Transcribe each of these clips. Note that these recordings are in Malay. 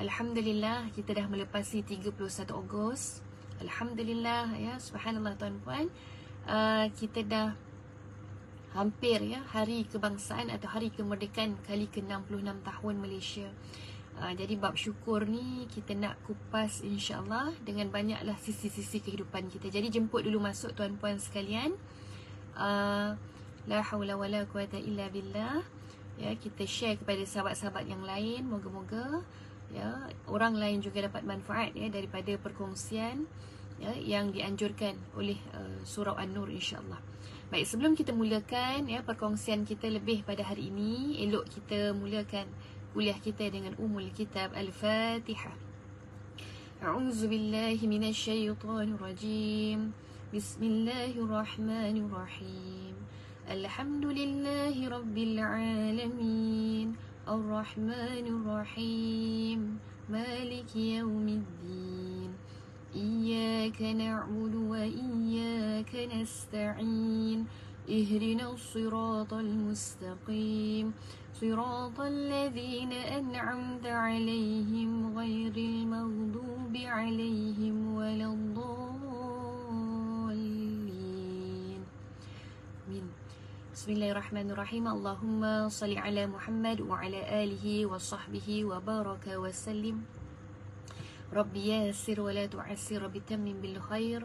Alhamdulillah kita dah melepasi 31 Ogos. Alhamdulillah ya, subhanallah tuan-puan. Kita dah hampir ya hari kebangsaan atau hari kemerdekaan kali ke-66 tahun Malaysia. Jadi bab syukur ni kita nak kupas insya-Allah dengan banyaklah sisi-sisi kehidupan kita. Jadi jemput dulu masuk tuan-puan sekalian. La haula wala quwata illa billah. Ya, kita share kepada sahabat-sahabat yang lain, moga-moga ya orang lain juga dapat manfaat ya daripada perkongsian ya yang dianjurkan oleh surau An-Nur insya-Allah. Baik, sebelum kita mulakan ya perkongsian kita lebih pada hari ini, elok kita mulakan kuliah kita dengan Ummul Kitab Al-Fatihah. A'udzu billahi minasyaitonir rajim. Bismillahirrahmanirrahim. Alhamdulillahi rabbil alamin. Ar-Rahmanir Rahim. Maliki yaumiddin. Iyyaka na'budu wa iyyaka nasta'in. Ihdinas siratal mustaqim. Siratal ladzina an'amta 'alaihim ghairil maghdubi 'alaihim waladdallin. Amin. Bismillahirrahmanirrahim. Allahumma salli ala Muhammad wa ala alihi wa sahbihi wa baraka wa sallim. Rabbi yassir wa la tu'assir, Rabbi tammim bil khair.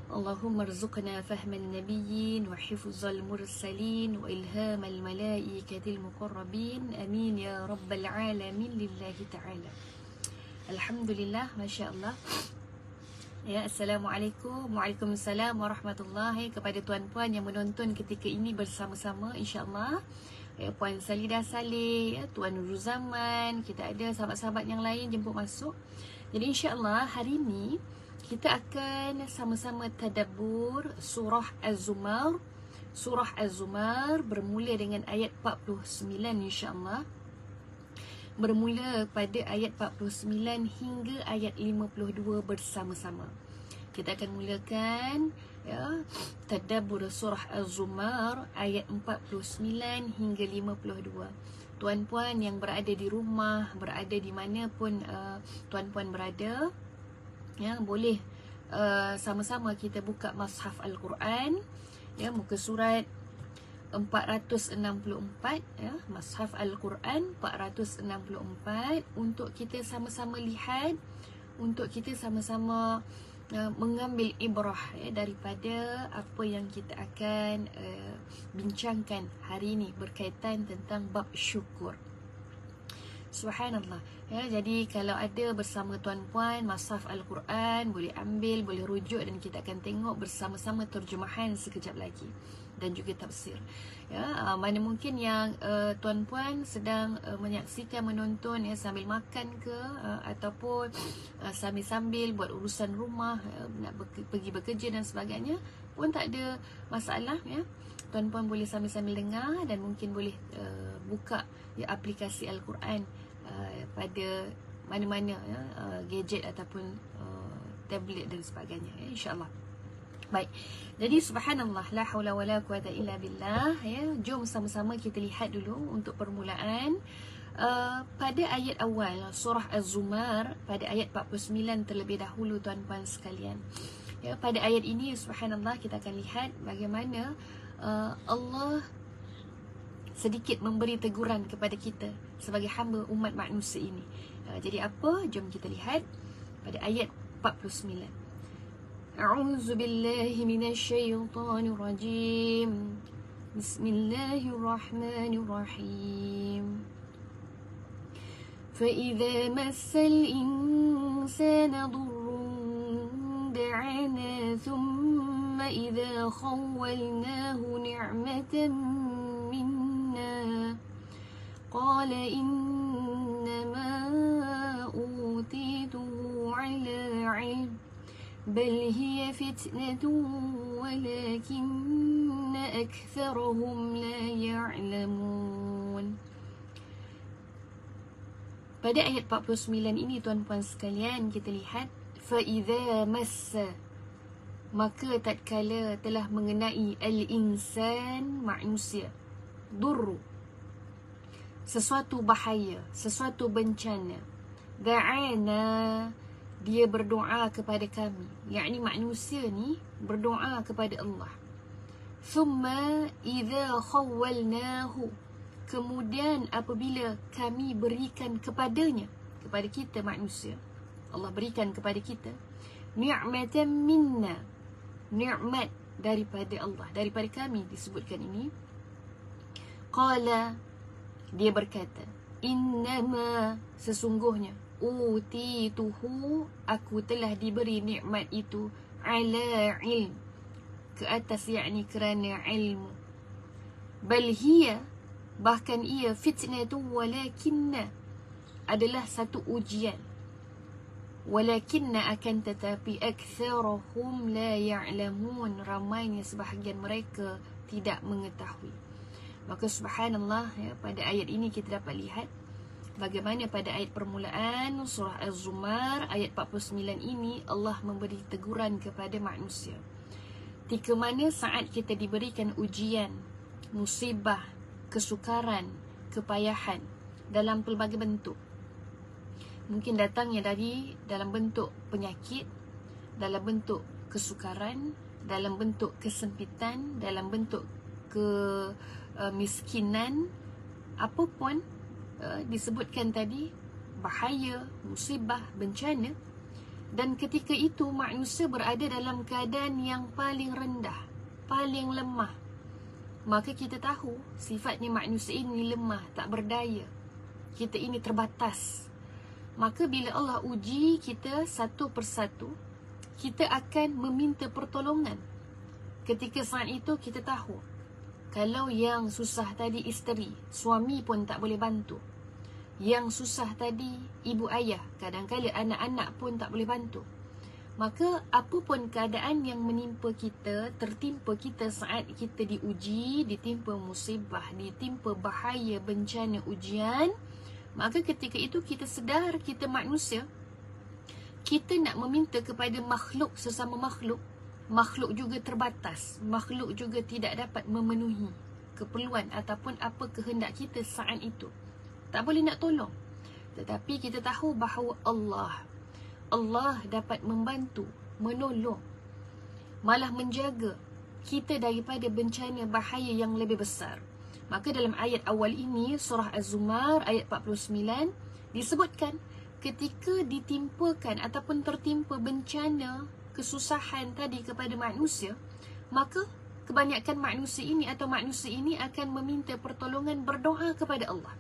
Allahumma rzuqna fahman nabiyyin wa hifzal mursalin wa ilhamal malaikatil muqarrabin. Amin ya rabbal alamin lillahi ta'ala. Alhamdulillah, masya-Allah. Ya, Assalamualaikum. Waalaikumsalam warahmatullahi kepada tuan-puan yang menonton ketika ini bersama-sama insya-Allah. Ya, Puan Salidah Saleh, ya, Tuan Nurul Zaman, kita ada sahabat-sahabat yang lain jemput masuk. Jadi insya-Allah hari ini kita akan sama-sama tadabbur surah Az-Zumar. Surah Az-Zumar bermula dengan ayat 49 insya-Allah. Bermula pada ayat 49 hingga ayat 52 bersama-sama. Kita akan mulakan ya tadabbur surah Az-Zumar ayat 49 hingga 52. Tuan-puan yang berada di rumah, berada di mana pun tuan-puan berada, ya boleh sama-sama kita buka Mushaf Al-Quran ya, muka surat 464 ya, Mushaf Al-Quran 464 untuk kita sama-sama lihat, untuk kita sama-sama mengambil ibrah ya, daripada apa yang kita akan bincangkan hari ini berkaitan tentang bab syukur. Subhanallah ya, jadi kalau ada bersama tuan-puan Mushaf Al-Quran, boleh ambil, boleh rujuk dan kita akan tengok bersama-sama terjemahan sekejap lagi dan juga tafsir ya. Mana mungkin yang tuan-puan sedang menyaksikan, menonton ya sambil makan ke ataupun sambil-sambil buat urusan rumah, nak pergi bekerja dan sebagainya pun tak ada masalah ya. Tuan-puan boleh sambil-sambil dengar dan mungkin boleh buka ya aplikasi Al-Quran pada mana-mana ya, gadget ataupun tablet dan sebagainya ya, insya-Allah. Baik. Jadi subhanallah, la haula wala quwata illa billah ya. Jom sama-sama kita lihat dulu untuk permulaan pada ayat awal surah Az-Zumar, pada ayat 49 terlebih dahulu tuan-puan sekalian. Ya, pada ayat ini subhanallah kita akan lihat bagaimana Allah sedikit memberi teguran kepada kita sebagai hamba umat manusia ini. Jadi apa? Jom kita lihat pada ayat 49. A'udzu billahi minasyaitonir rajim. Bismillahirrahmanirrahim. Fa idza massal insana dhurrun da'ana thumma idza khawwalnahu ni'matan minna qala innama utituhu 'ala 'ilm بل هي فتنة ولكن أكثرهم لا يعلمون. Pada ayat 49 ini tuan-puan sekalian kita lihat فَإِذَا مَسَّ, maka tatkala telah mengenai al-insan, manusia, durru, sesuatu bahaya, sesuatu bencana, da'ana, dia berdoa kepada kami. Yakni manusia ni berdoa kepada Allah. Thumma idza khawwalnahu, kemudian apabila kami berikan kepadanya, kepada kita manusia, Allah berikan kepada kita ni'matan minna, nikmat daripada Allah, daripada kami disebutkan ini. Qala, dia berkata, innama, sesungguhnya, utituhu, aku telah diberi nikmat itu, ala ilm, ke atas, yakni kerana ilmu. Bal hiya, bahkan ia, fitnatu walakinna, adalah satu ujian. Walakinna, akan tetapi, aktsaruhum la ya'lamun, ramainya sebahagian mereka tidak mengetahui. Maka subhanallah, ya, pada ayat ini kita dapat lihat bagaimana pada ayat permulaan surah Az-Zumar ayat 49 ini Allah memberi teguran kepada manusia. Tika mana saat kita diberikan ujian, musibah, kesukaran, kepayahan dalam pelbagai bentuk. Mungkin datangnya dari dalam bentuk penyakit, dalam bentuk kesukaran, dalam bentuk kesempitan, dalam bentuk kemiskinan, apapun disebutkan tadi, bahaya, musibah, bencana. Dan ketika itu manusia berada dalam keadaan yang paling rendah, paling lemah. Maka kita tahu sifatnya manusia ini lemah, tak berdaya. Kita ini terbatas. Maka bila Allah uji kita satu persatu, kita akan meminta pertolongan. Ketika saat itu kita tahu, kalau yang susah tadi isteri, suami pun tak boleh bantu. Yang susah tadi ibu ayah, kadang-kadang anak-anak pun tak boleh bantu. Maka apapun keadaan yang menimpa kita, tertimpa kita saat kita diuji, ditimpa musibah, ditimpa bahaya, bencana, ujian, maka ketika itu kita sedar kita manusia, kita nak meminta kepada makhluk, sesama makhluk, makhluk juga terbatas, makhluk juga tidak dapat memenuhi keperluan ataupun apa kehendak kita saat itu. Tak boleh nak tolong. Tetapi kita tahu bahawa Allah dapat membantu, menolong, malah menjaga kita daripada bencana bahaya yang lebih besar. Maka dalam ayat awal ini, surah Az-Zumar ayat 49, disebutkan ketika ditimpakan ataupun tertimpa bencana, kesusahan tadi kepada manusia, maka kebanyakan manusia ini atau manusia ini akan meminta pertolongan, berdoa kepada Allah.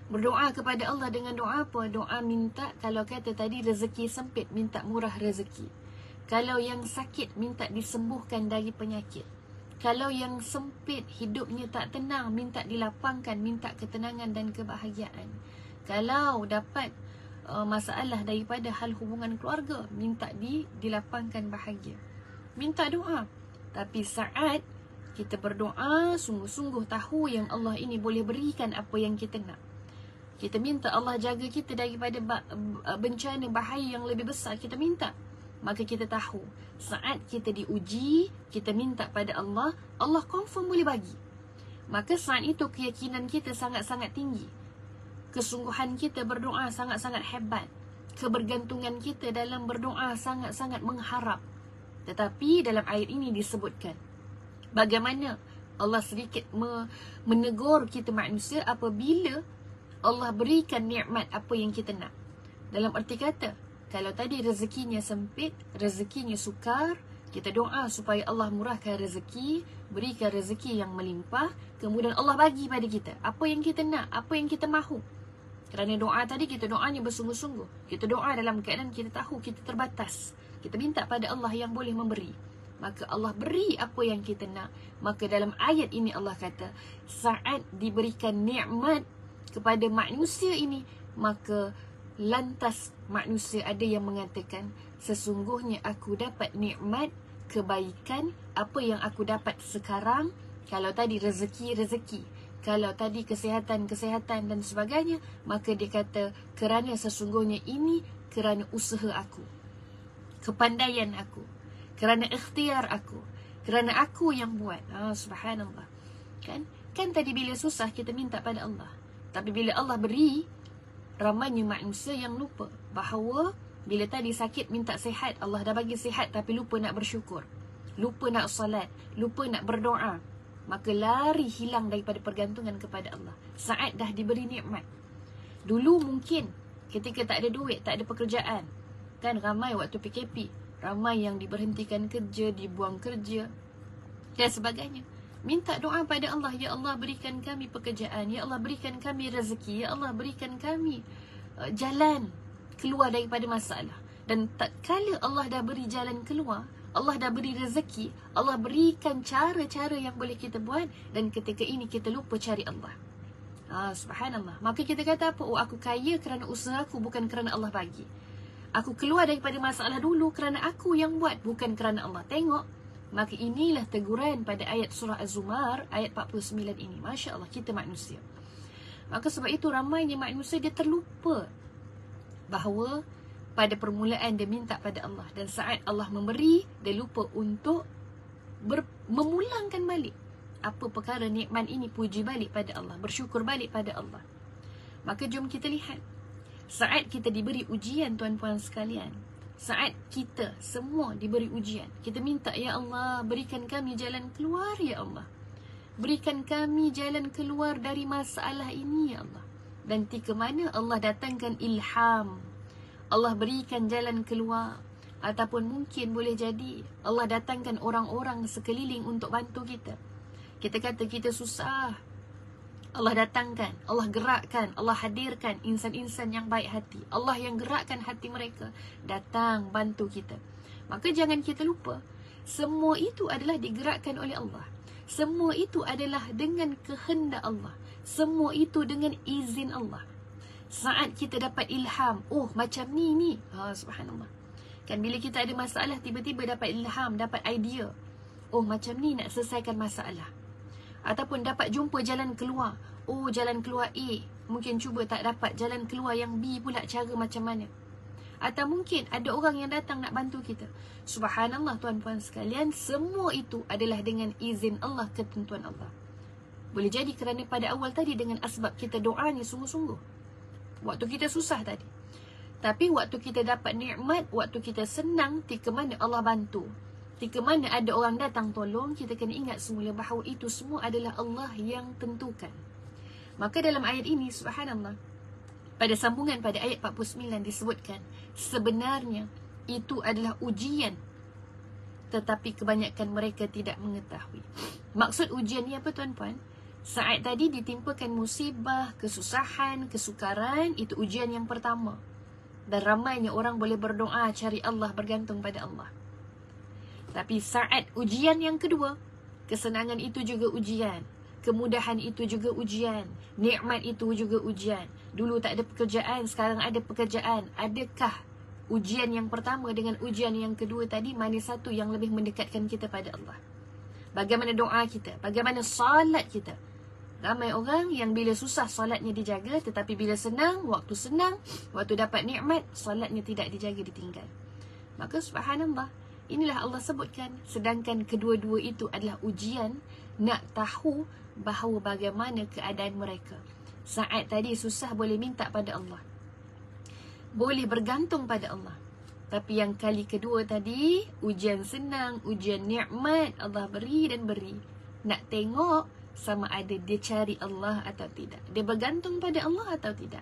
Berdoa kepada Allah dengan doa apa? Doa minta, kalau kata tadi rezeki sempit, minta murah rezeki. Kalau yang sakit, minta disembuhkan dari penyakit. Kalau yang sempit, hidupnya tak tenang, minta dilapangkan, minta ketenangan dan kebahagiaan. Kalau dapat masalah daripada hal hubungan keluarga, minta dilapangkan bahagia. Minta doa. Tapi saat kita berdoa, sungguh-sungguh tahu yang Allah ini boleh berikan apa yang kita nak. Kita minta Allah jaga kita daripada bencana, bahaya yang lebih besar, kita minta. Maka kita tahu, saat kita diuji, kita minta pada Allah, Allah confirm boleh bagi. Maka saat itu keyakinan kita sangat-sangat tinggi. Kesungguhan kita berdoa sangat-sangat hebat. Kebergantungan kita dalam berdoa sangat-sangat mengharap. Tetapi dalam ayat ini disebutkan bagaimana Allah sedikit menegur kita manusia apabila Allah berikan nikmat apa yang kita nak. Dalam arti kata, kalau tadi rezekinya sempit, rezekinya sukar, kita doa supaya Allah murahkan rezeki, berikan rezeki yang melimpah, kemudian Allah bagi pada kita apa yang kita nak, apa yang kita mahu. Kerana doa tadi, kita doanya bersungguh-sungguh. Kita doa dalam keadaan kita tahu kita terbatas. Kita minta pada Allah yang boleh memberi. Maka Allah beri apa yang kita nak. Maka dalam ayat ini Allah kata, saat diberikan nikmat kepada manusia ini, maka lantas manusia ada yang mengatakan, sesungguhnya aku dapat nikmat, kebaikan, apa yang aku dapat sekarang. Kalau tadi rezeki, kalau tadi kesihatan dan sebagainya, maka dia kata, kerana sesungguhnya ini kerana usaha aku, kepandaian aku, kerana ikhtiar aku, kerana aku yang buat. Subhanallah. Kan tadi bila susah kita minta pada Allah. Tapi bila Allah beri, ramainya manusia yang lupa bahawa bila tadi sakit minta sihat, Allah dah bagi sihat tapi lupa nak bersyukur, lupa nak salat, lupa nak berdoa. Maka lari hilang daripada pergantungan kepada Allah saat dah diberi nikmat. Dulu mungkin ketika tak ada duit, tak ada pekerjaan, kan ramai waktu PKP, ramai yang diberhentikan kerja, dibuang kerja dan sebagainya. Minta doa pada Allah, ya Allah berikan kami pekerjaan, ya Allah berikan kami rezeki, ya Allah berikan kami jalan keluar daripada masalah. Dan tatkala Allah dah beri jalan keluar, Allah dah beri rezeki, Allah berikan cara-cara yang boleh kita buat, dan ketika ini kita lupa cari Allah. Subhanallah. Maka kita kata apa? Oh, aku kaya kerana usaha aku, bukan kerana Allah bagi. Aku keluar daripada masalah dulu kerana aku yang buat, bukan kerana Allah. Tengok. Maka inilah teguran pada ayat surah Az-Zumar ayat 49 ini. Masya Allah, kita manusia. Maka sebab itu ramainya manusia dia terlupa bahawa pada permulaan dia minta pada Allah, dan saat Allah memberi, dia lupa untuk memulangkan balik apa perkara nikmat ini, puji balik pada Allah, bersyukur balik pada Allah. Maka jom kita lihat, saat kita diberi ujian tuan-puan sekalian, saat kita semua diberi ujian, kita minta, ya Allah berikan kami jalan keluar, ya Allah berikan kami jalan keluar dari masalah ini, ya Allah. Dan ketika mana Allah datangkan ilham, Allah berikan jalan keluar, ataupun mungkin boleh jadi Allah datangkan orang-orang sekeliling untuk bantu kita. Kita kata kita susah, Allah datangkan, Allah gerakkan, Allah hadirkan insan-insan yang baik hati, Allah yang gerakkan hati mereka datang bantu kita. Maka jangan kita lupa, semua itu adalah digerakkan oleh Allah. Semua itu adalah dengan kehendak Allah. Semua itu dengan izin Allah. Saat kita dapat ilham, oh macam ni. Subhanallah. Kan bila kita ada masalah, tiba-tiba dapat ilham, dapat idea. Oh macam ni nak selesaikan masalah. Ataupun dapat jumpa jalan keluar. Oh jalan keluar A, mungkin cuba tak dapat jalan keluar yang B pula, cara macam mana. Atau mungkin ada orang yang datang nak bantu kita. Subhanallah tuan-puan sekalian, semua itu adalah dengan izin Allah, ketentuan Allah. Boleh jadi kerana pada awal tadi dengan asbab kita doanya sungguh-sungguh, waktu kita susah tadi. Tapi waktu kita dapat nikmat, waktu kita senang, tika mana Allah bantu, tika mana ada orang datang tolong, kita kena ingat semula bahawa itu semua adalah Allah yang tentukan. Maka dalam ayat ini, subhanallah, pada sambungan pada ayat 49 disebutkan, sebenarnya itu adalah ujian, tetapi kebanyakan mereka tidak mengetahui. Maksud ujian ni apa tuan-puan? Saat tadi ditimpakan musibah, kesusahan, kesukaran, itu ujian yang pertama. Dan ramainya orang boleh berdoa, cari Allah, bergantung pada Allah. Tapi saat ujian yang kedua, kesenangan itu juga ujian, kemudahan itu juga ujian, nikmat itu juga ujian. Dulu tak ada pekerjaan, sekarang ada pekerjaan. Adakah ujian yang pertama dengan ujian yang kedua tadi, mana satu yang lebih mendekatkan kita pada Allah? Bagaimana doa kita? Bagaimana salat kita? Ramai orang yang bila susah salatnya dijaga, tetapi bila senang, waktu dapat nikmat, salatnya tidak dijaga, ditinggal. Maka subhanallah, inilah Allah sebutkan, sedangkan kedua-dua itu adalah ujian, nak tahu bahawa bagaimana keadaan mereka. Saat tadi susah boleh minta pada Allah, boleh bergantung pada Allah. Tapi yang kali kedua tadi, ujian senang, ujian nikmat, Allah beri dan beri. Nak tengok sama ada dia cari Allah atau tidak, dia bergantung pada Allah atau tidak.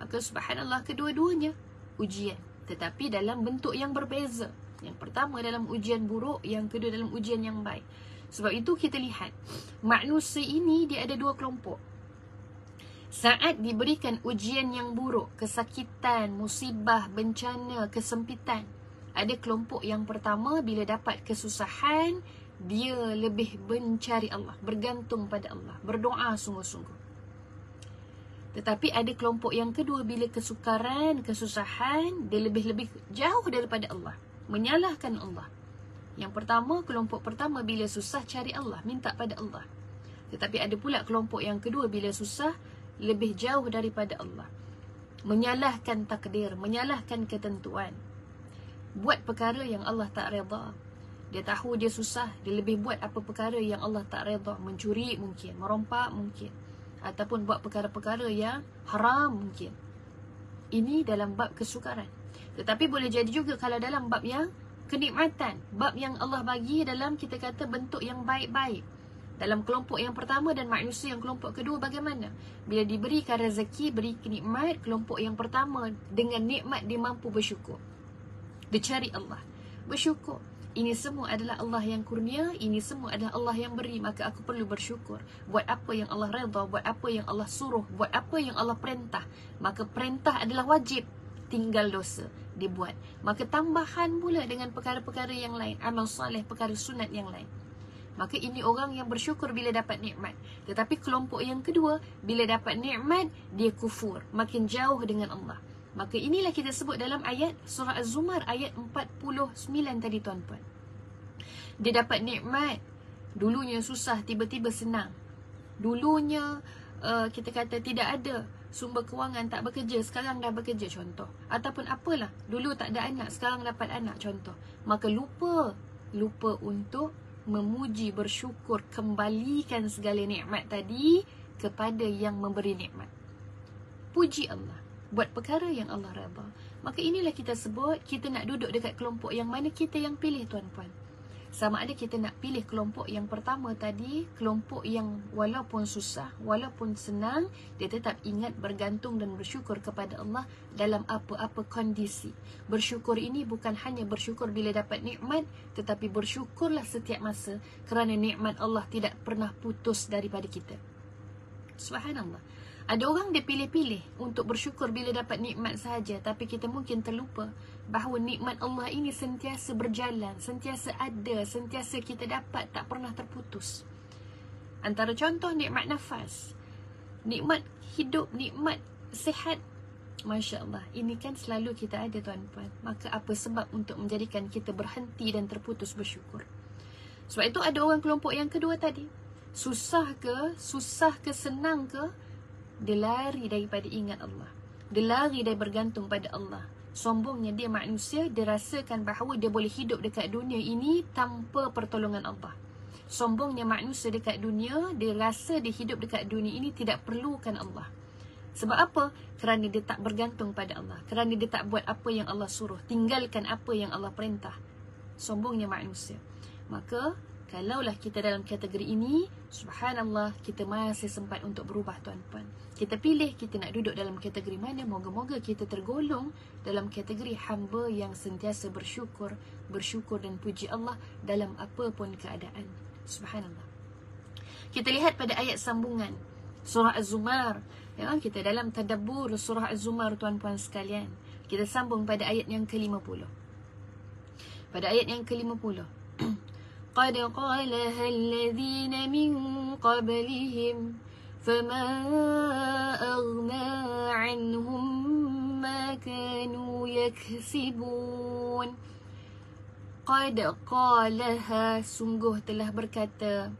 Maka subhanallah, kedua-duanya ujian, tetapi dalam bentuk yang berbeza. Yang pertama dalam ujian buruk, yang kedua dalam ujian yang baik. Sebab itu kita lihat, manusia ini dia ada dua kelompok. Saat diberikan ujian yang buruk, kesakitan, musibah, bencana, kesempitan, ada kelompok yang pertama bila dapat kesusahan, dia lebih mencari Allah, bergantung pada Allah, berdoa sungguh-sungguh. Tetapi ada kelompok yang kedua, bila kesukaran, kesusahan, dia lebih-lebih jauh daripada Allah, menyalahkan Allah. Yang pertama, kelompok pertama bila susah cari Allah, minta pada Allah. Tetapi ada pula kelompok yang kedua, bila susah lebih jauh daripada Allah, menyalahkan takdir, menyalahkan ketentuan, buat perkara yang Allah tak redha. Dia tahu dia susah, dia lebih buat apa perkara yang Allah tak redha, mencuri mungkin, merompak mungkin, ataupun buat perkara-perkara yang haram mungkin. Ini dalam bab kesukaran. Tetapi boleh jadi juga kalau dalam bab yang kenikmatan, bab yang Allah bagi dalam kita kata bentuk yang baik-baik. Dalam kelompok yang pertama dan manusia yang kelompok kedua bagaimana? Bila diberikan rezeki, beri nikmat, kelompok yang pertama dengan nikmat dia mampu bersyukur. Dia cari Allah, bersyukur. Ini semua adalah Allah yang kurnia, ini semua adalah Allah yang beri, maka aku perlu bersyukur. Buat apa yang Allah redha, buat apa yang Allah suruh, buat apa yang Allah perintah. Maka perintah adalah wajib, tinggal dosa dibuat. Maka tambahan pula dengan perkara-perkara yang lain, amal soleh, perkara sunat yang lain. Maka ini orang yang bersyukur bila dapat nikmat. Tetapi kelompok yang kedua, bila dapat nikmat, dia kufur, makin jauh dengan Allah. Maka inilah kita sebut dalam ayat surah Az-Zumar ayat 49 tadi tuan-puan. Dia dapat nikmat, dulunya susah, tiba-tiba senang. Dulunya kita kata tidak ada sumber kewangan, tak bekerja, sekarang dah bekerja contoh. Ataupun apalah, dulu tak ada anak, sekarang dapat anak contoh. Maka lupa untuk memuji, bersyukur, kembalikan segala nikmat tadi kepada yang memberi nikmat. Puji Allah buat perkara yang Allah redha. Maka inilah kita sebut kita nak duduk dekat kelompok yang mana kita yang pilih tuan-puan. Sama ada kita nak pilih kelompok yang pertama tadi, kelompok yang walaupun susah, walaupun senang, dia tetap ingat bergantung dan bersyukur kepada Allah dalam apa-apa kondisi. Bersyukur ini bukan hanya bersyukur bila dapat nikmat, tetapi bersyukurlah setiap masa kerana nikmat Allah tidak pernah putus daripada kita. Subhanallah. Ada orang dia pilih-pilih untuk bersyukur bila dapat nikmat sahaja, tapi kita mungkin terlupa bahawa nikmat Allah ini sentiasa berjalan, sentiasa ada, sentiasa kita dapat, tak pernah terputus. Antara contoh nikmat nafas, nikmat hidup, nikmat sihat. Masya Allah, ini kan selalu kita ada tuan-puan. Maka apa sebab untuk menjadikan kita berhenti dan terputus bersyukur? Sebab itu ada orang kelompok yang kedua tadi, susah ke, senang ke, dia lari daripada ingat Allah. Dia lari dari bergantung pada Allah. Sombongnya dia manusia, dia rasakan bahawa dia boleh hidup dekat dunia ini tanpa pertolongan Allah. Sombongnya manusia dekat dunia, dia rasa dia hidup dekat dunia ini tidak perlukan Allah. Sebab apa? Kerana dia tak bergantung pada Allah. Kerana dia tak buat apa yang Allah suruh, tinggalkan apa yang Allah perintah. Sombongnya manusia. Maka kalaulah kita dalam kategori ini, subhanallah, kita masih sempat untuk berubah tuan-puan. Kita pilih kita nak duduk dalam kategori mana. Moga-moga kita tergolong dalam kategori hamba yang sentiasa bersyukur dan puji Allah dalam apapun keadaan. Subhanallah. Kita lihat pada ayat sambungan surah Az-Zumar. Ya, kita dalam tadabbur surah Az-Zumar tuan-puan sekalian. Kita sambung pada ayat yang ke-50. Pada ayat yang ke-50. قد قالها الذين من قبلهم فما أغنى عنهم ما كانوا يكسبون. قد قالها, sungguh telah berkata,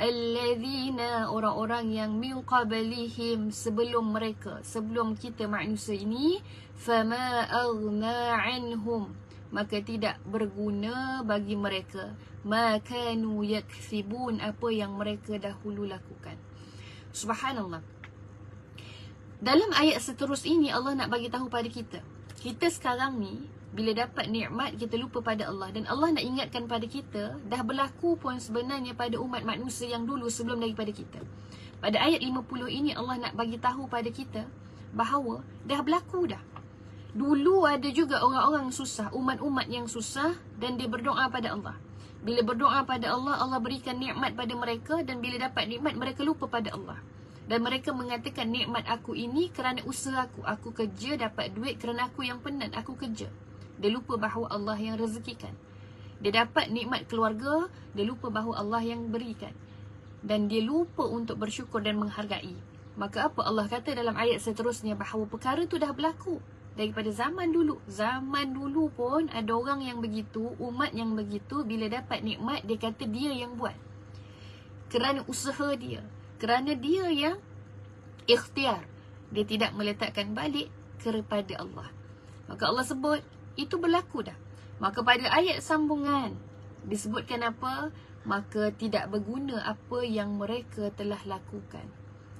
الذين, orang-orang yang min qablihim, sebelum mereka, sebelum kita manusia ini, فما أغنى عنهم, maka tidak berguna bagi mereka, ma kanu yaksibun, apa yang mereka dahulu lakukan. Subhanallah. Dalam ayat seterus ini Allah nak bagi tahu pada kita, kita sekarang ni bila dapat nikmat kita lupa pada Allah, dan Allah nak ingatkan pada kita dah berlaku pun sebenarnya pada umat manusia yang dulu sebelum daripada kita. Pada ayat 50 ini Allah nak bagi tahu pada kita bahawa dah berlaku dah. Dulu ada juga orang-orang susah, umat-umat yang susah, dan dia berdoa pada Allah. Bila berdoa pada Allah, Allah berikan nikmat pada mereka, dan bila dapat nikmat, mereka lupa pada Allah. Dan mereka mengatakan nikmat aku ini kerana usaha aku. Aku kerja dapat duit kerana aku yang penat, aku kerja. Dia lupa bahawa Allah yang rezekikan. Dia dapat nikmat keluarga, dia lupa bahawa Allah yang berikan. Dan dia lupa untuk bersyukur dan menghargai. Maka apa Allah kata dalam ayat seterusnya, bahawa perkara itu dah berlaku daripada zaman dulu. Zaman dulu pun ada orang yang begitu, umat yang begitu, bila dapat nikmat dia kata dia yang buat, kerana usaha dia, kerana dia yang ikhtiar, dia tidak meletakkan balik kepada Allah. Maka Allah sebut itu berlaku dah. Maka pada ayat sambungan disebutkan apa? Maka tidak berguna apa yang mereka telah lakukan.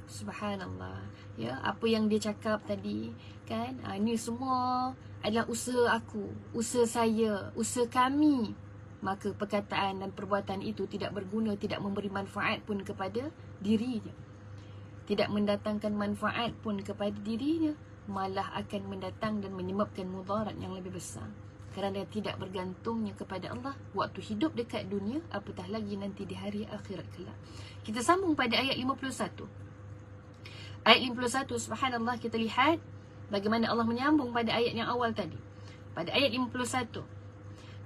Subhanallah. Ya, apa yang dia cakap tadi kan, ini semua adalah usaha aku, usaha saya, usaha kami. Maka perkataan dan perbuatan itu tidak berguna, tidak memberi manfaat pun kepada dirinya, tidak mendatangkan manfaat pun kepada dirinya, malah akan mendatang dan menyebabkan mudarat yang lebih besar, kerana tidak bergantungnya kepada Allah waktu hidup dekat dunia, apatah lagi nanti di hari akhirat kelak. Kita sambung pada ayat 51. Ayat 51, subhanallah, kita lihat bagaimana Allah menyambung pada ayat yang awal tadi. Pada ayat 51,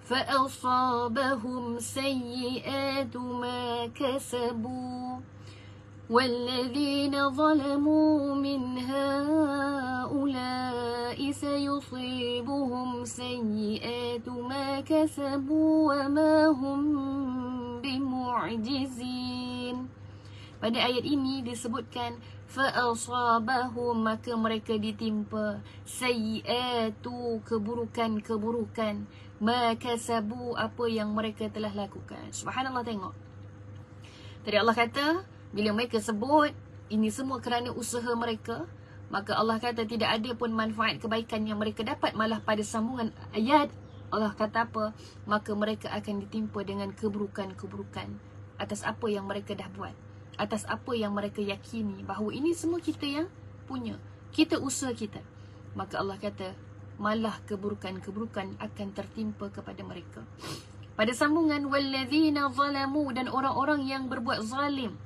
فَأَصَابَهُمْ سَيِّئَاتُ مَا كَسَبُوا وَالَّذِينَ ظَلَمُوا مِنْ هَؤُلَاءِ سَيُصِيبُهُمْ سَيِّئَاتُ مَا كَسَبُوا وَمَا هُمْ بِمُعْجِزِينَ. Pada ayat ini disebutkan fa'asabahum, maka mereka ditimpa sayyi'atu, keburukan-keburukan, ma kasabu, apa yang mereka telah lakukan. Subhanallah, tengok. Tadi Allah kata bila mereka sebut ini semua kerana usaha mereka, maka Allah kata tidak ada pun manfaat kebaikan yang mereka dapat, malah pada sambungan ayat Allah kata apa? Maka mereka akan ditimpa dengan keburukan-keburukan atas apa yang mereka dah buat, atas apa yang mereka yakini bahawa ini semua kita yang punya, kita usaha kita. Maka Allah kata malah keburukan-keburukan akan tertimpa kepada mereka. Pada sambungan walladzina zalamu, dan orang-orang yang berbuat zalim,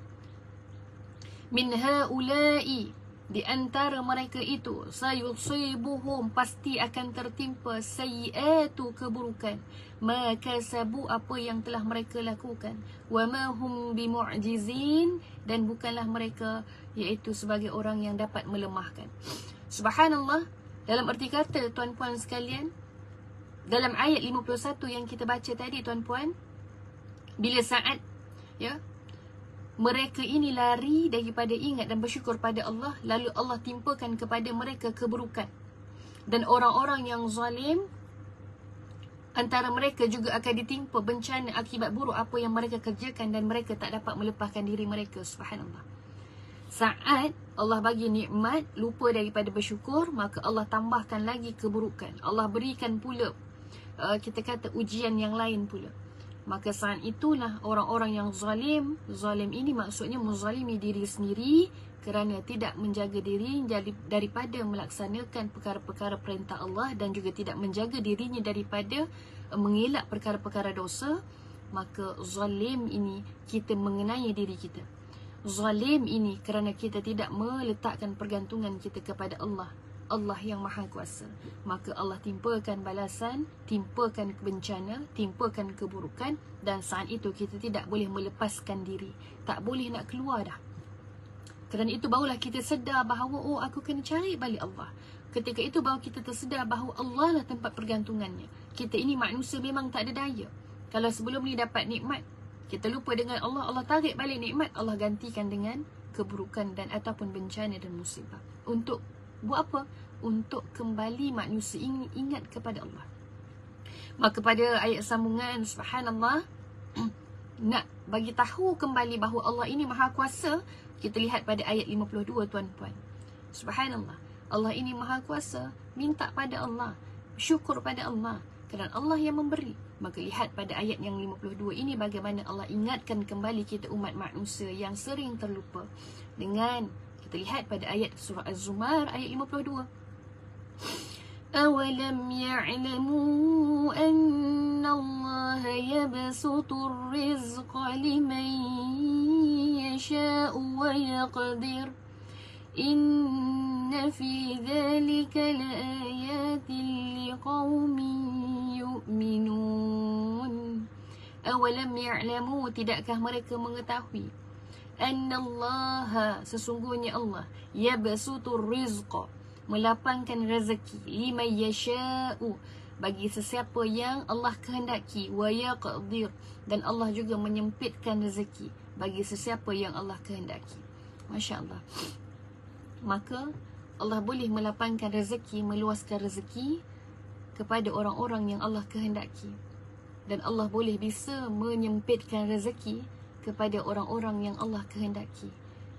min haula'i, di antara mereka itu, sayusibuhum, pasti akan tertimpa sayyi'atu, keburukan, ma kasabu, apa yang telah mereka lakukan, wa ma hum bimu'jizin, dan bukanlah mereka iaitu sebagai orang yang dapat melemahkan. Subhanallah. Dalam arti kata, tuan-puan sekalian, dalam ayat 51 yang kita baca tadi, tuan-puan, bila saat mereka ini lari daripada ingat dan bersyukur pada Allah, lalu Allah timpakan kepada mereka keburukan. Dan orang-orang yang zalim, antara mereka juga akan ditimpa bencana akibat buruk apa yang mereka kerjakan, dan mereka tak dapat melepaskan diri mereka. Subhanallah. Saat Allah bagi nikmat, lupa daripada bersyukur, maka Allah tambahkan lagi keburukan. Allah berikan pula kita kata ujian yang lain pula. Maka saat itulah orang-orang yang zalim, zalim ini maksudnya menzalimi diri sendiri kerana tidak menjaga diri daripada melaksanakan perkara-perkara perintah Allah, dan juga tidak menjaga dirinya daripada mengelak perkara-perkara dosa. Maka zalim ini kita mengenai diri kita. Zalim ini kerana kita tidak meletakkan pergantungan kita kepada Allah, Allah yang Maha Kuasa. Maka Allah timpakan balasan, timpakan bencana, timpakan keburukan, dan saat itu kita tidak boleh melepaskan diri, tak boleh nak keluar dah. Kerana itu barulah kita sedar bahawa oh, aku kena cari balik Allah. Ketika itu baru kita tersedar bahawa Allah lah tempat pergantungannya. Kita ini manusia memang tak ada daya. Kalau sebelum ni dapat nikmat, kita lupa dengan Allah, Allah tarik balik nikmat, Allah gantikan dengan keburukan dan ataupun bencana dan musibah. Untuk buat apa? Untuk kembali manusia ingat kepada Allah. Maka pada ayat sambungan, subhanallah, nak bagi tahu kembali bahawa Allah ini Maha Kuasa, kita lihat pada ayat 52, tuan-puan. Subhanallah, Allah ini Maha Kuasa, minta pada Allah, syukur pada Allah, kerana Allah yang memberi. Maka lihat pada ayat yang 52 ini bagaimana Allah ingatkan kembali kita umat manusia yang sering terlupa. Dengan kita lihat pada ayat surah Az-Zumar ayat 52. Awalam ya'lamu anna Allah yabsutur rizqa liman yasha'u wa yaqdir. Inna fi dhalika laayatin liqaumin yu'minun. Awalam ya'lamu, tidakkah mereka mengetahui, annallaha, sesungguhnya Allah, yabsutur rizqa, melapangkan rezeki, liman yasha'u, bagi sesiapa yang Allah kehendaki, wa yaqdir, dan Allah juga menyempitkan rezeki bagi sesiapa yang Allah kehendaki. Masya Allah. Maka Allah boleh melapangkan rezeki, meluaskan rezeki kepada orang-orang yang Allah kehendaki, dan Allah boleh bisa menyempitkan rezeki kepada orang-orang yang Allah kehendaki.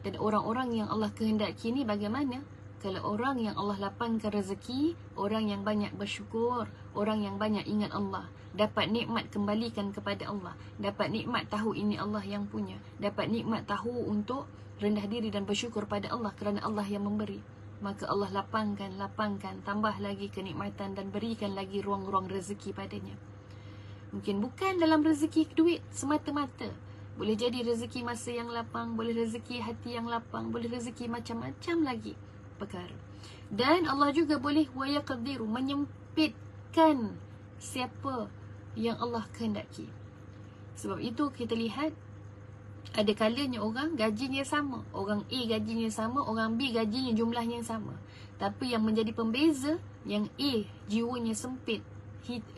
Dan orang-orang yang Allah kehendaki ni bagaimana? Kalau orang yang Allah lapangkan rezeki, orang yang banyak bersyukur, orang yang banyak ingat Allah, dapat nikmat kembalikan kepada Allah, dapat nikmat tahu ini Allah yang punya, dapat nikmat tahu untuk rendah diri dan bersyukur pada Allah kerana Allah yang memberi, maka Allah lapangkan, tambah lagi kenikmatan dan berikan lagi ruang-ruang rezeki padanya. Mungkin bukan dalam rezeki duit semata-mata, boleh jadi rezeki masa yang lapang, boleh rezeki hati yang lapang, boleh rezeki macam-macam lagi perkara. Dan Allah juga boleh wayaqdiru, menyempitkan siapa yang Allah kehendaki. Sebab itu kita lihat ada kalanya orang gajinya sama, orang A gajinya sama, orang B gajinya jumlahnya sama, tapi yang menjadi pembeza, yang A jiwanya sempit,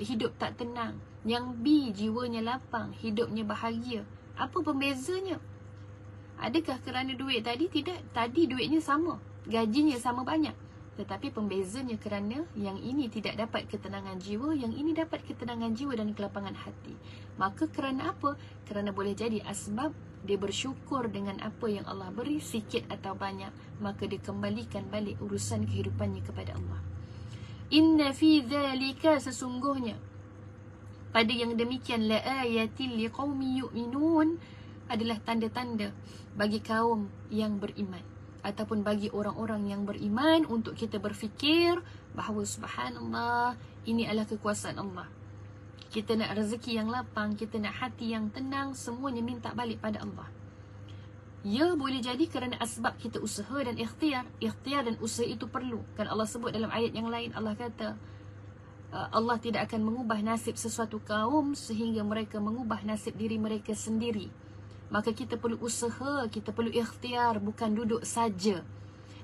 hidup tak tenang, yang B jiwanya lapang, hidupnya bahagia. Apa pembezanya? Adakah kerana duit tadi? Tidak. Tadi duitnya sama, gajinya sama banyak, tetapi pembezanya kerana yang ini tidak dapat ketenangan jiwa, yang ini dapat ketenangan jiwa dan kelapangan hati. Maka kerana apa? Kerana boleh jadi asbab dia bersyukur dengan apa yang Allah beri, sikit atau banyak, maka dia kembalikan balik urusan kehidupannya kepada Allah. Inna fi dhalika, sesungguhnya pada yang demikian, la ayatil liqaumi yu'minun, adalah tanda-tanda bagi kaum yang beriman, ataupun bagi orang-orang yang beriman, untuk kita berfikir bahawa subhanallah, ini adalah kekuasaan Allah. Kita nak rezeki yang lapang, kita nak hati yang tenang, semuanya minta balik pada Allah. Ya, boleh jadi kerana asbab kita usaha dan ikhtiar. Ikhtiar dan usaha itu perlu. Kan Allah sebut dalam ayat yang lain, Allah kata Allah tidak akan mengubah nasib sesuatu kaum sehingga mereka mengubah nasib diri mereka sendiri. Maka kita perlu usaha, kita perlu ikhtiar, bukan duduk saja.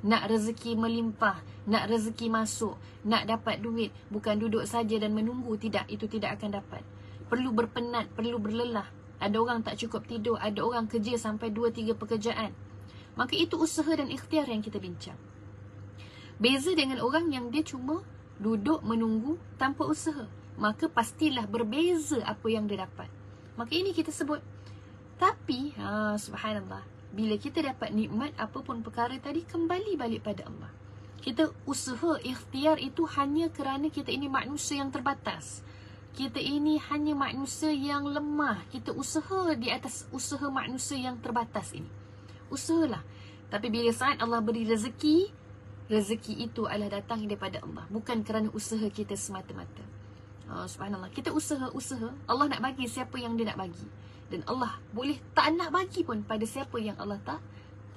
Nak rezeki melimpah, nak rezeki masuk, nak dapat duit, bukan duduk saja dan menunggu. Tidak, itu tidak akan dapat. Perlu berpenat, perlu berlelah. Ada orang tak cukup tidur, ada orang kerja sampai 2-3 pekerjaan. Maka itu usaha dan ikhtiar yang kita bincang. Beza dengan orang yang dia cuma duduk menunggu tanpa usaha, maka pastilah berbeza apa yang dia dapat. Maka ini kita sebut. Tapi subhanallah, bila kita dapat nikmat apapun perkara tadi, kembali balik pada Allah. Kita usaha ikhtiar itu hanya kerana kita ini manusia yang terbatas. Kita ini hanya manusia yang lemah. Kita usaha di atas usaha manusia yang terbatas ini. Usahalah. Tapi bila saat Allah beri rezeki, rezeki itu adalah datang daripada Allah, bukan kerana usaha kita semata-mata. Subhanallah, kita usaha. Allah nak bagi siapa yang dia nak bagi. Dan Allah boleh tak nak bagi pun pada siapa yang Allah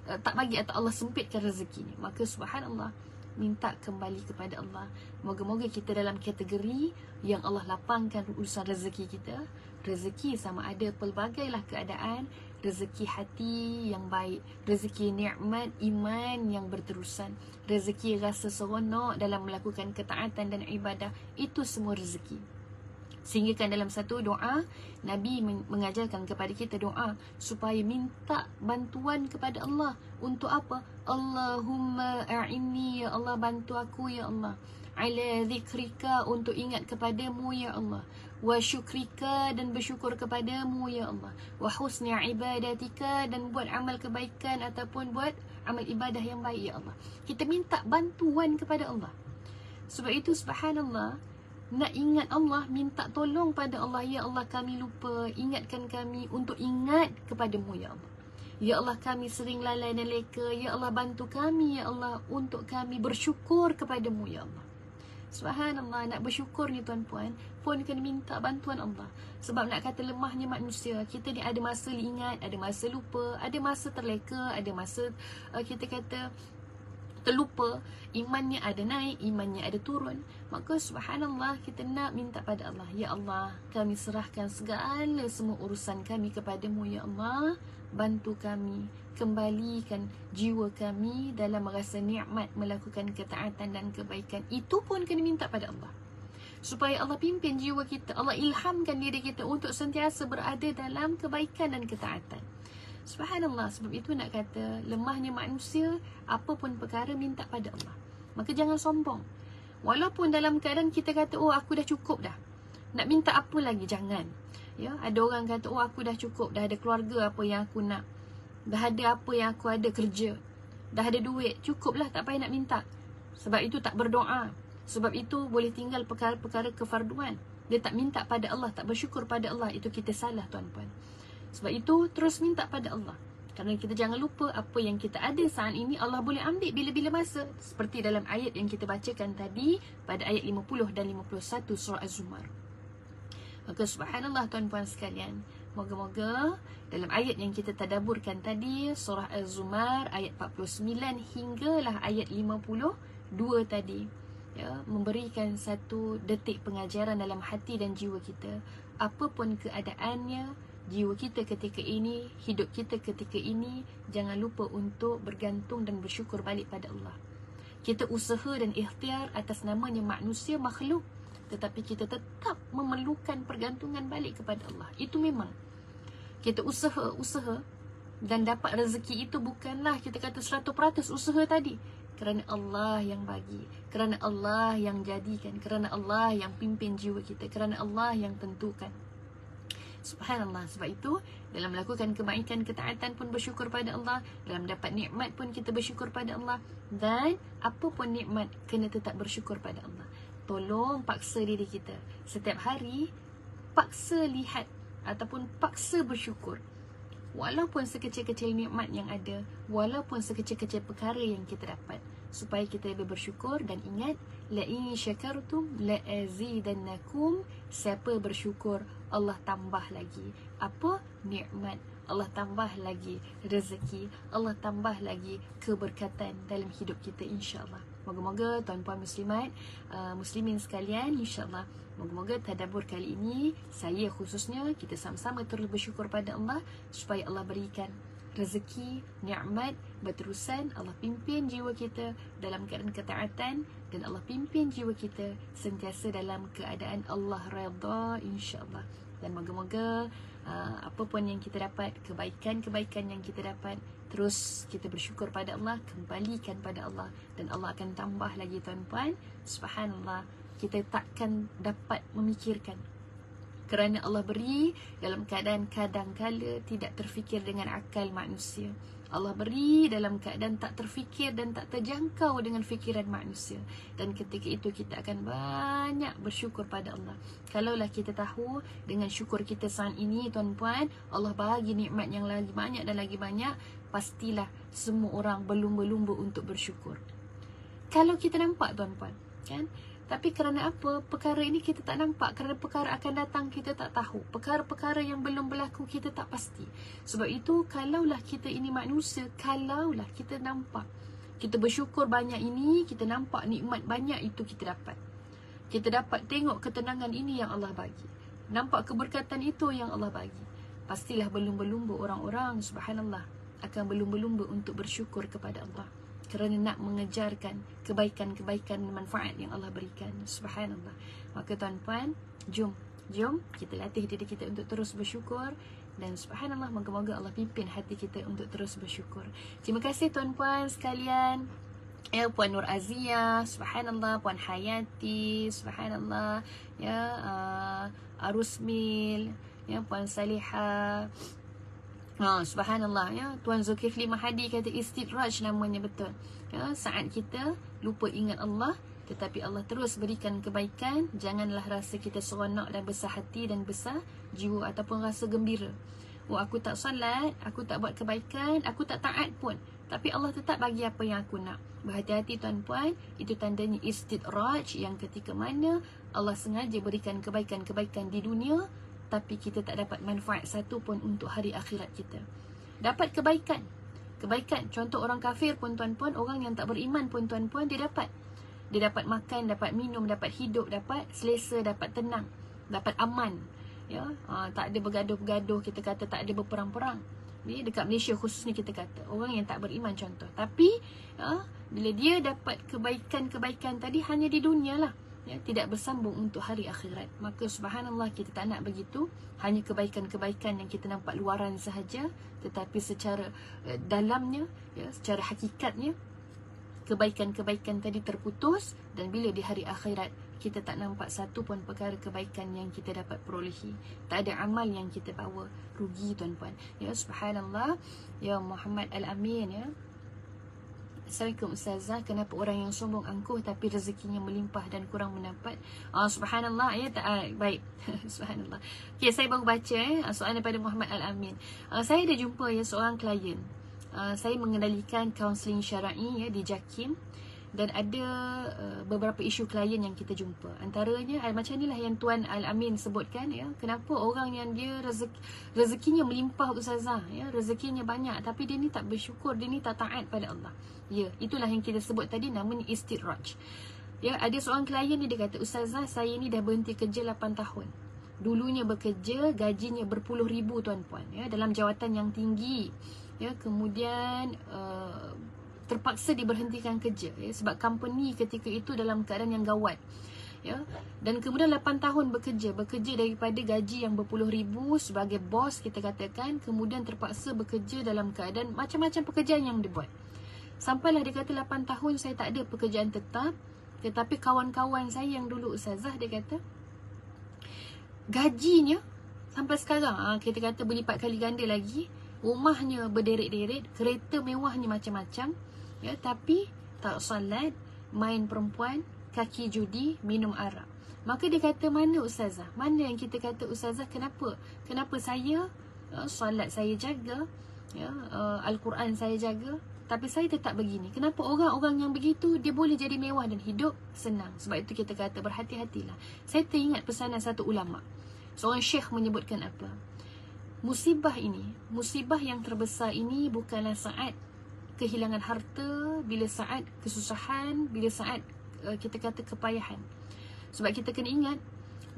tak bagi, atau Allah sempitkan rezeki ni. Maka subhanallah, minta kembali kepada Allah. Moga-moga kita dalam kategori yang Allah lapangkan urusan rezeki kita. Rezeki sama ada pelbagailah keadaan, rezeki hati yang baik, rezeki nikmat iman yang berterusan, rezeki rasa seronok dalam melakukan ketaatan dan ibadah, itu semua rezeki. Sehingga kan dalam satu doa, Nabi mengajarkan kepada kita doa supaya minta bantuan kepada Allah. Untuk apa? Allahumma a'inni, ya Allah, bantu aku ya Allah, ala zikrika, untuk ingat kepadamu ya Allah, wa syukrika, dan bersyukur kepadamu ya Allah, wa husni ibadatika, dan buat amal kebaikan ataupun buat amal ibadah yang baik ya Allah. Kita minta bantuan kepada Allah. Sebab itu subhanallah, nak ingat Allah, minta tolong pada Allah. Ya Allah, kami lupa, ingatkan kami untuk ingat kepadamu ya Allah. Ya Allah, kami sering lalai dan leka. Ya Allah, bantu kami ya Allah untuk kami bersyukur kepadamu ya Allah. Subhanallah, nak bersyukur ni tuan-puan pun kena minta bantuan Allah. Sebab nak kata lemahnya manusia, kita ni ada masa ingat, ada masa lupa, ada masa terleka, ada masa kita kata terlupa. Imannya ada naik, imannya ada turun. Maka subhanallah, kita nak minta pada Allah, ya Allah, kami serahkan segala semua urusan kami kepadamu ya Allah. Bantu kami, kembalikan jiwa kami dalam merasa nikmat melakukan ketaatan dan kebaikan. Itu pun kena minta pada Allah, supaya Allah pimpin jiwa kita, Allah ilhamkan diri kita untuk sentiasa berada dalam kebaikan dan ketaatan. Subhanallah, sebab itu nak kata lemahnya manusia, apa pun perkara minta pada Allah. Maka jangan sombong. Walaupun dalam keadaan kita kata, oh aku dah cukup dah, nak minta apa lagi? Jangan. Ya, ada orang kata, oh aku dah cukup, dah ada keluarga, apa yang aku nak? dah ada apa yang aku ada, kerja, dah ada duit, cukuplah, tak payah nak minta. Sebab itu tak berdoa, sebab itu boleh tinggal perkara-perkara kefarduan. Dia tak minta pada Allah, tak bersyukur pada Allah. Itu kita salah tuan-puan. Sebab itu terus minta pada Allah. Kerana kita jangan lupa apa yang kita ada saat ini Allah boleh ambil bila-bila masa. Seperti dalam ayat yang kita bacakan tadi pada ayat 50 dan 51 surah Az-Zumar. Maka subhanallah tuan-puan sekalian, moga-moga dalam ayat yang kita tadaburkan tadi, surah Az-Zumar ayat 49 hinggalah ayat 52 tadi, ya, memberikan satu detik pengajaran dalam hati dan jiwa kita. Apapun keadaannya, jiwa kita ketika ini, hidup kita ketika ini, jangan lupa untuk bergantung dan bersyukur balik pada Allah. Kita usaha dan ikhtiar atas namanya manusia makhluk, tetapi kita tetap memerlukan pergantungan balik kepada Allah. Itu memang. Kita usaha dan dapat rezeki itu bukanlah kita kata 100% usaha tadi. Kerana Allah yang bagi, kerana Allah yang jadikan, kerana Allah yang pimpin jiwa kita, kerana Allah yang tentukan. Subhanallah. Sebab itu dalam melakukan kebaikan, ketaatan pun bersyukur pada Allah, dalam dapat nikmat pun kita bersyukur pada Allah, dan apa pun nikmat kena tetap bersyukur pada Allah. Tolong paksa diri kita setiap hari, paksa lihat ataupun paksa bersyukur. Walaupun sekecil-kecil nikmat yang ada, walaupun sekecil-kecil perkara yang kita dapat, supaya kita lebih bersyukur. Dan ingat, la in syakartum la azidannakum. Siapa bersyukur, Allah tambah lagi. Apa? Nikmat. Allah tambah lagi rezeki, Allah tambah lagi keberkatan dalam hidup kita, insya-Allah. Moga-moga tuan-puan muslimat, muslimin sekalian, insya-Allah, moga-moga tadabbur kali ini, saya khususnya, kita sama-sama terus bersyukur pada Allah supaya Allah berikan rezeki, nikmat berterusan. Allah pimpin jiwa kita dalam keadaan ketaatan, dan Allah pimpin jiwa kita sentiasa dalam keadaan Allah redha, insya-Allah. Dan moga-moga apapun yang kita dapat, kebaikan-kebaikan yang kita dapat, terus kita bersyukur pada Allah, kembalikan pada Allah, dan Allah akan tambah lagi tuan-puan. Subhanallah, kita takkan dapat memikirkan, kerana Allah beri dalam keadaan kadang-kala tidak terfikir dengan akal manusia. Allah beri dalam keadaan tak terfikir dan tak terjangkau dengan fikiran manusia. Dan ketika itu kita akan banyak bersyukur pada Allah. Kalaulah kita tahu dengan syukur kita saat ini tuan-puan, Allah bagi nikmat yang lagi banyak dan lagi banyak, pastilah semua orang berlumba-lumba untuk bersyukur. Kalau kita nampak tuan-puan, kan? Tapi kerana apa? Perkara ini kita tak nampak. Kerana perkara akan datang kita tak tahu. Perkara-perkara yang belum berlaku kita tak pasti. Sebab itu, kalaulah kita ini manusia, kalaulah kita nampak, kita bersyukur banyak ini, kita nampak nikmat banyak itu kita dapat. Kita dapat tengok ketenangan ini yang Allah bagi, nampak keberkatan itu yang Allah bagi. Pastilah berlumba-lumba orang-orang, subhanallah, akan berlumba-lumba untuk bersyukur kepada Allah, kerana nak mengejarkan kebaikan-kebaikan dan manfaat yang Allah berikan. Subhanallah. Maka tuan-puan, jom kita latih diri kita untuk terus bersyukur. Dan subhanallah, moga-moga Allah pimpin hati kita untuk terus bersyukur. Terima kasih tuan-puan sekalian. Ya, Puan Nur Azia, subhanallah, Puan Hayati, subhanallah, ya, Arusmil, ya, Puan Salihah. Subhanallah, ya, Tuan Zulkifli Mahadi kata istidraj namanya, betul. Ya, saat kita lupa ingat Allah, tetapi Allah terus berikan kebaikan, janganlah rasa kita seronok dan besar hati dan besar jiwa ataupun rasa gembira. Aku tak salat, aku tak buat kebaikan, aku tak taat pun, tapi Allah tetap bagi apa yang aku nak. Berhati-hati tuan-puan, itu tandanya istidraj, yang ketika mana Allah sengaja berikan kebaikan-kebaikan di dunia, tapi kita tak dapat manfaat satu pun untuk hari akhirat kita. Dapat kebaikan, contoh orang kafir pun tuan-puan, orang yang tak beriman pun tuan-puan, dia dapat makan, dapat minum, dapat hidup, dapat selesa, dapat tenang, dapat aman, ya, tak ada bergaduh-gaduh, kita kata tak ada berperang-perang. Dekat Malaysia khususnya kita kata orang yang tak beriman contoh, tapi bila dia dapat kebaikan-kebaikan tadi hanya di dunia lah, ya, tidak bersambung untuk hari akhirat. Maka subhanallah, kita tak nak begitu. Hanya kebaikan-kebaikan yang kita nampak luaran sahaja, tetapi secara dalamnya, ya, secara hakikatnya, kebaikan-kebaikan tadi terputus. Dan bila di hari akhirat kita tak nampak satu pun perkara kebaikan yang kita dapat perolehi. Tak ada amal yang kita bawa rugi tuan-puan. Ya, subhanallah. Ya Muhammad Al-Amin, ya. Assalamualaikum Ustazah, kenapa orang yang sombong angkuh tapi rezekinya melimpah dan kurang mendapat? Subhanallah, ya, baik. Subhanallah. Okay, saya baru baca soalan daripada Muhammad Al-Amin. Saya ada jumpa seorang klien. Saya mengendalikan kaunseling syar'i, ya, di JAKIM. Dan ada beberapa isu klien yang kita jumpa. Antaranya macam inilah yang Tuan Al-Amin sebutkan, ya. Kenapa orang yang dia rezekinya melimpah Ustazah, ya, rezekinya banyak, tapi dia ni tak bersyukur, dia ni tak taat pada Allah. Ya, itulah yang kita sebut tadi, namanya istidraj. Ya, ada seorang klien ni, dia kata, Ustazah, saya ni dah berhenti kerja 8 tahun. Dulunya bekerja, gajinya berpuluh ribu tuan-puan, ya, dalam jawatan yang tinggi. Ya, kemudian terpaksa diberhentikan kerja, ya, sebab company ketika itu dalam keadaan yang gawat, ya. Dan kemudian 8 tahun bekerja daripada gaji yang berpuluh ribu sebagai bos kita katakan, kemudian terpaksa bekerja dalam keadaan macam-macam pekerjaan yang dibuat. Sampailah dia kata 8 tahun saya tak ada pekerjaan tetap, tetapi kawan-kawan saya yang dulu Ustazah, dia kata gajinya sampai sekarang kita kata berlipat kali ganda lagi, rumahnya berderet-deret, kereta mewahnya macam-macam, ya, tapi tak salat, main perempuan, kaki judi, minum arak. Maka dia kata, mana Ustazah? Mana yang kita kata Ustazah, kenapa saya salat saya jaga, ya, Al-Quran saya jaga, tapi saya tetap begini? Kenapa orang-orang yang begitu dia boleh jadi mewah dan hidup senang? Sebab itu kita kata berhati-hatilah. Saya teringat pesanan satu ulama, seorang syekh menyebutkan apa? Musibah ini, musibah yang terbesar ini bukanlah saat kehilangan harta, bila saat kesusahan, bila saat kita kata kepayahan. Sebab kita kena ingat,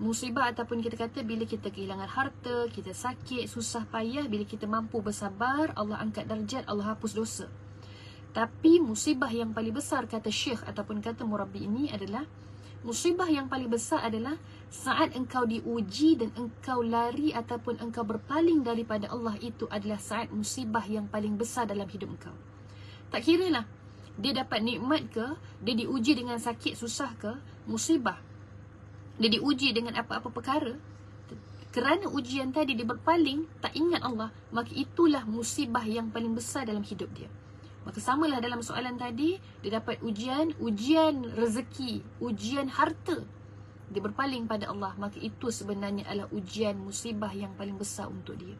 musibah ataupun kita kata bila kita kehilangan harta, kita sakit, susah payah, bila kita mampu bersabar, Allah angkat darjat, Allah hapus dosa. Tapi musibah yang paling besar, kata syekh ataupun kata murabbi ini adalah, musibah yang paling besar adalah saat engkau diuji dan engkau lari ataupun engkau berpaling daripada Allah. Itu adalah saat musibah yang paling besar dalam hidup engkau. Tak kira lah dia dapat nikmat ke, dia diuji dengan sakit susah ke, musibah, dia diuji dengan apa-apa perkara, kerana ujian tadi dia berpaling, tak ingat Allah, maka itulah musibah yang paling besar dalam hidup dia. Maka samalah dalam soalan tadi, dia dapat ujian rezeki, ujian harta, dia berpaling pada Allah, maka itu sebenarnya adalah ujian musibah yang paling besar untuk dia.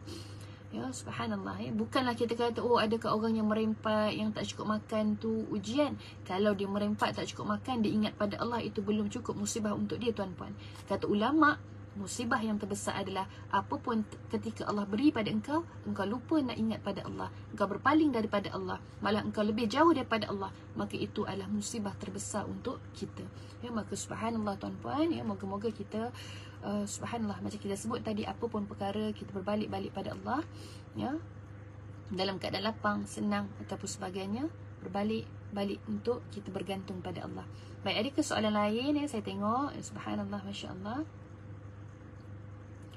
Ya, subhanallah, ya. Bukanlah kita kata, oh adakah orang yang merempat, yang tak cukup makan tu ujian. Kalau dia merempat tak cukup makan, dia ingat pada Allah, itu belum cukup musibah untuk dia tuan-puan. Kata ulama, musibah yang terbesar adalah apapun ketika Allah beri pada engkau, engkau lupa nak ingat pada Allah, engkau berpaling daripada Allah, malah engkau lebih jauh daripada Allah, maka itu adalah musibah terbesar untuk kita. Ya, maka subhanallah tuan-puan, ya, moga-moga kita subhanallah, macam kita sebut tadi, apapun perkara kita berbalik-balik pada Allah, ya, dalam keadaan lapang, senang ataupun sebagainya, berbalik-balik untuk kita bergantung pada Allah. Baik, ada ke soalan lain? Ya, saya tengok, subhanallah, masya-Allah.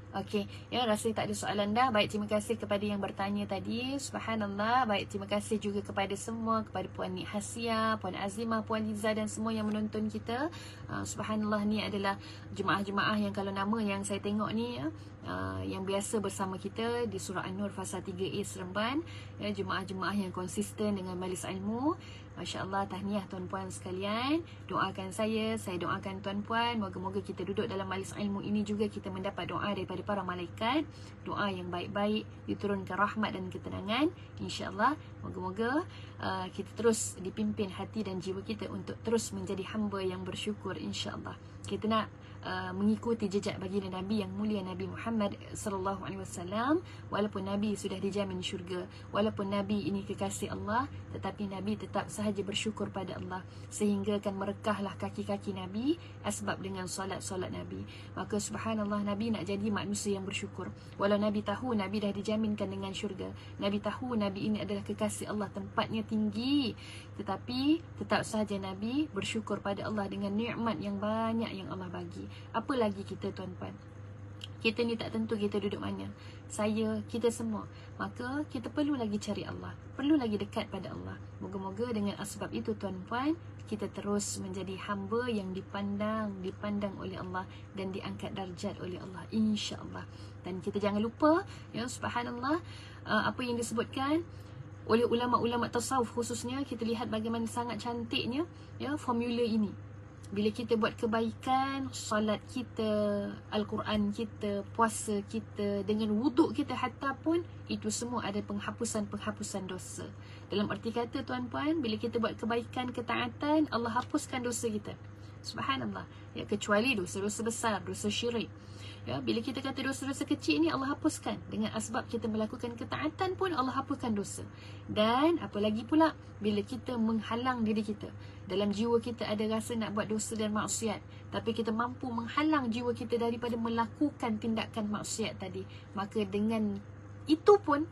Okey, ya, rasa tak ada soalan dah. Baik, terima kasih kepada yang bertanya tadi. Subhanallah. Baik, terima kasih juga kepada semua, kepada Puan Nik Hasia, Puan Azimah, Puan Liza dan semua yang menonton kita. Subhanallah, ni adalah jemaah-jemaah yang kalau nama yang saya tengok ni, ya, yang biasa bersama kita di Surah An-Nur Fasa 3A Seremban, ya, jemaah-jemaah yang konsisten dengan majlis ilmu. Masya-Allah, tahniah tuan-puan sekalian. Doakan saya doakan tuan-puan, moga-moga kita duduk dalam majlis ilmu ini juga kita mendapat doa daripada para malaikat, doa yang baik-baik, diturunkan rahmat dan ketenangan. Insya-Allah, moga-moga kita terus dipimpin hati dan jiwa kita untuk terus menjadi hamba yang bersyukur. Insya-Allah kita nak mengikuti jejak baginda Nabi yang mulia, Nabi Muhammad sallallahu alaihi wasallam. Walaupun Nabi sudah dijamin syurga, walaupun Nabi ini kekasih Allah, tetapi Nabi tetap sahaja bersyukur pada Allah, sehingga akan merekahlah kaki-kaki Nabi asbab dengan solat-solat Nabi. Maka subhanallah, Nabi nak jadi manusia yang bersyukur. Walau Nabi tahu Nabi dah dijaminkan dengan syurga, Nabi tahu Nabi ini adalah kekasih Allah, tempatnya tinggi, tetapi tetap sahaja Nabi bersyukur pada Allah dengan nikmat yang banyak yang Allah bagi. Apa lagi kita tuan-puan? Kita ni tak tentu kita duduk mana. Saya, kita semua. Maka kita perlu lagi cari Allah, perlu lagi dekat pada Allah. Moga-moga dengan asbab itu tuan-puan, kita terus menjadi hamba yang dipandang oleh Allah dan diangkat darjat oleh Allah, insya-Allah. Dan kita jangan lupa, ya, subhanallah, apa yang disebutkan oleh ulama-ulama tasawuf khususnya, kita lihat bagaimana sangat cantiknya, ya, formula ini. Bila kita buat kebaikan, solat kita, Al-Quran kita, puasa kita, dengan wuduk kita hatta pun, itu semua ada penghapusan dosa. Dalam arti kata tuan-puan, bila kita buat kebaikan, ketaatan, Allah hapuskan dosa kita. Subhanallah. Ya, kecuali dosa-dosa besar, dosa syirik. Ya, bila kita kata dosa-dosa kecil ni Allah hapuskan. Dengan asbab kita melakukan ketaatan pun Allah hapuskan dosa. Dan apalagi pula bila kita menghalang diri kita. Dalam jiwa kita ada rasa nak buat dosa dan maksiat, tapi kita mampu menghalang jiwa kita daripada melakukan tindakan maksiat tadi. Maka dengan itu pun,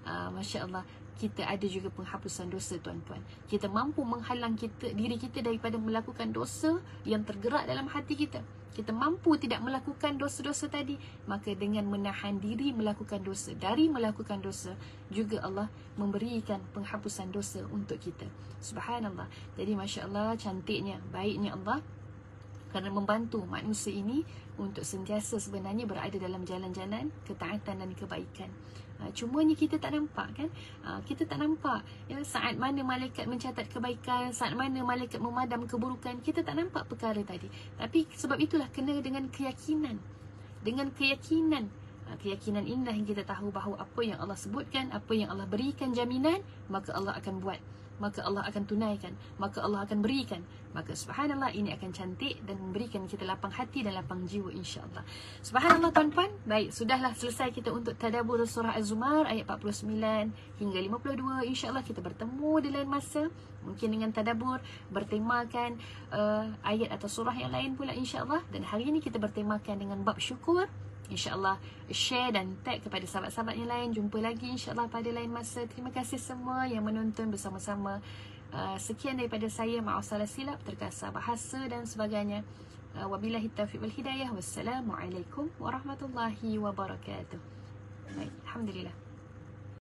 Masya Allah, kita ada juga penghapusan dosa tuan-tuan. Kita mampu menghalang diri kita daripada melakukan dosa yang tergerak dalam hati kita. Kita mampu tidak melakukan dosa-dosa tadi, maka dengan menahan diri melakukan dosa, dari melakukan dosa, juga Allah memberikan penghapusan dosa untuk kita. Subhanallah. Jadi Masya Allah, cantiknya, baiknya Allah kerana membantu manusia ini untuk sentiasa sebenarnya berada dalam jalan-jalan ketaatan dan kebaikan. Cumanya kita tak nampak kan? Kita tak nampak, ya, saat mana malaikat mencatat kebaikan, saat mana malaikat memadam keburukan, kita tak nampak perkara tadi. Tapi sebab itulah kena dengan keyakinan. Dengan keyakinan. Keyakinan inilah yang kita tahu bahawa apa yang Allah sebutkan, apa yang Allah berikan jaminan, maka Allah akan buat. Maka Allah akan tunaikan, maka Allah akan berikan. Maka subhanallah, ini akan cantik dan memberikan kita lapang hati dan lapang jiwa, insya-Allah. Subhanallah tuan-puan. Baik, sudahlah selesai kita untuk tadabbur surah Az-Zumar ayat 49 hingga 52. Insya-Allah kita bertemu di lain masa, mungkin dengan tadabbur bertemakan ayat atau surah yang lain pula, insya-Allah. Dan hari ini kita bertemakan dengan bab syukur. InsyaAllah share dan tag kepada sahabat-sahabat yang lain. Jumpa lagi insyaAllah pada lain masa. Terima kasih semua yang menonton bersama-sama. Sekian daripada saya. Maaf salah silap, terkasar bahasa dan sebagainya. Wabillahi taufiq wal hidayah. Wassalamualaikum warahmatullahi wabarakatuh. Baik, alhamdulillah.